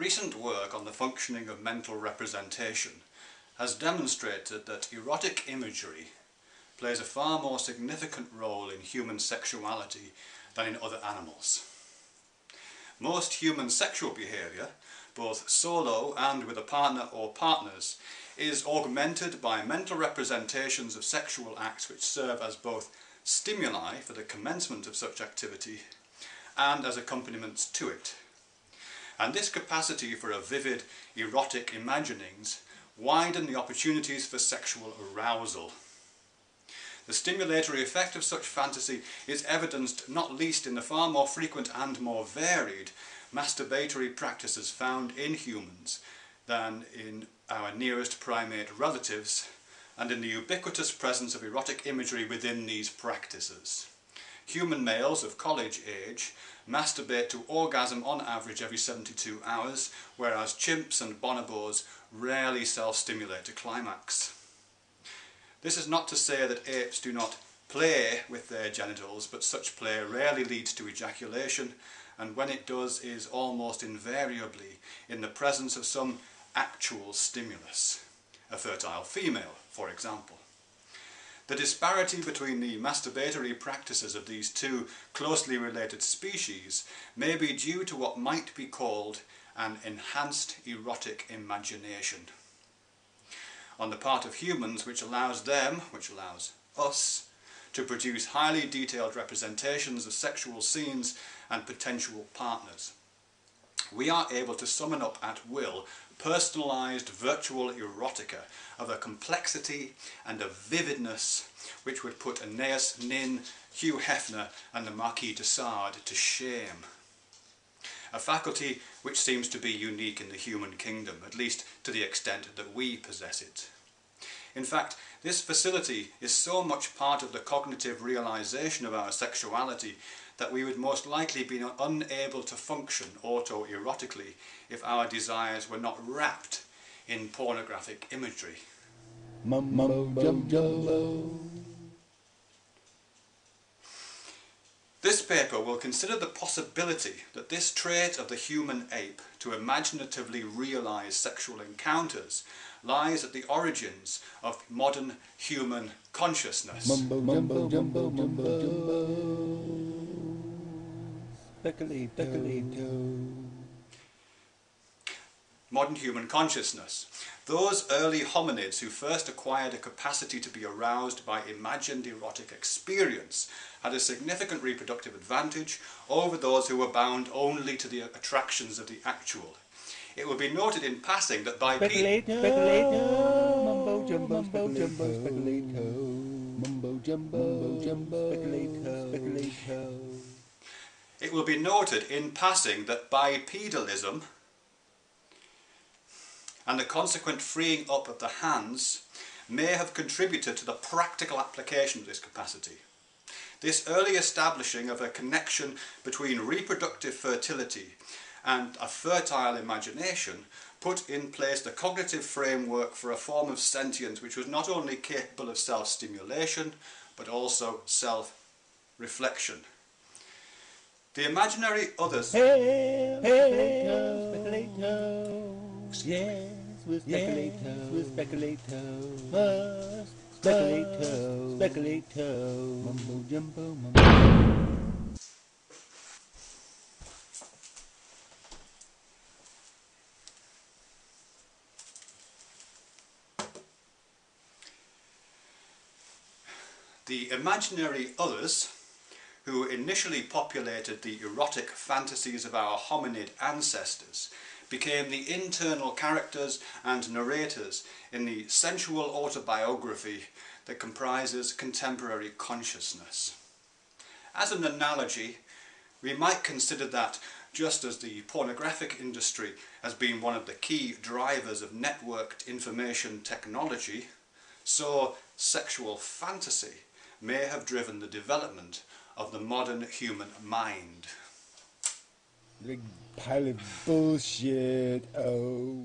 Recent work on the functioning of mental representation has demonstrated that erotic imagery plays a far more significant role in human sexuality than in other animals. Most human sexual behaviour, both solo and with a partner or partners, is augmented by mental representations of sexual acts which serve as both stimuli for the commencement of such activity and as accompaniments to it. And this capacity for a vivid, erotic imaginings widen the opportunities for sexual arousal. The stimulatory effect of such fantasy is evidenced not least in the far more frequent and more varied masturbatory practices found in humans than in our nearest primate relatives, and in the ubiquitous presence of erotic imagery within these practices. Human males of college age masturbate to orgasm on average every 72 hours, whereas chimps and bonobos rarely self-stimulate to climax. This is not to say that apes do not play with their genitals, but such play rarely leads to ejaculation, and when it does is almost invariably in the presence of some actual stimulus, a fertile female, for example. The disparity between the masturbatory practices of these two closely related species may be due to what might be called an enhanced erotic imagination on the part of humans, which allows us, to produce highly detailed representations of sexual scenes and potential partners. We are able to summon up at will personalised virtual erotica of a complexity and a vividness which would put Anais Nin, Hugh Hefner and the Marquis de Sade to shame. A faculty which seems to be unique in the human kingdom, at least to the extent that we possess it. In fact, this facility is so much part of the cognitive realisation of our sexuality that we would most likely be unable to function autoerotically if our desires were not wrapped in pornographic imagery. This paper will consider the possibility that this trait of the human ape to imaginatively realise sexual encounters lies at the origins of modern human consciousness. Modern human consciousness. Those early hominids who first acquired a capacity to be aroused by imagined erotic experience had a significant reproductive advantage over those who were bound only to the attractions of the actual. It will be noted in passing that bipedalism and the consequent freeing up of the hands may have contributed to the practical application of this capacity. This early establishing of a connection between reproductive fertility and a fertile imagination put in place the cognitive framework for a form of sentience which was not only capable of self-stimulation but also self-reflection. The imaginary others The imaginary others, who initially populated the erotic fantasies of our hominid ancestors, became the internal characters and narrators in the sensual autobiography that comprises contemporary consciousness. As an analogy, we might consider that just as the pornographic industry has been one of the key drivers of networked information technology, so sexual fantasy may have driven the development of the modern human mind. Big pile of bullshit, oh.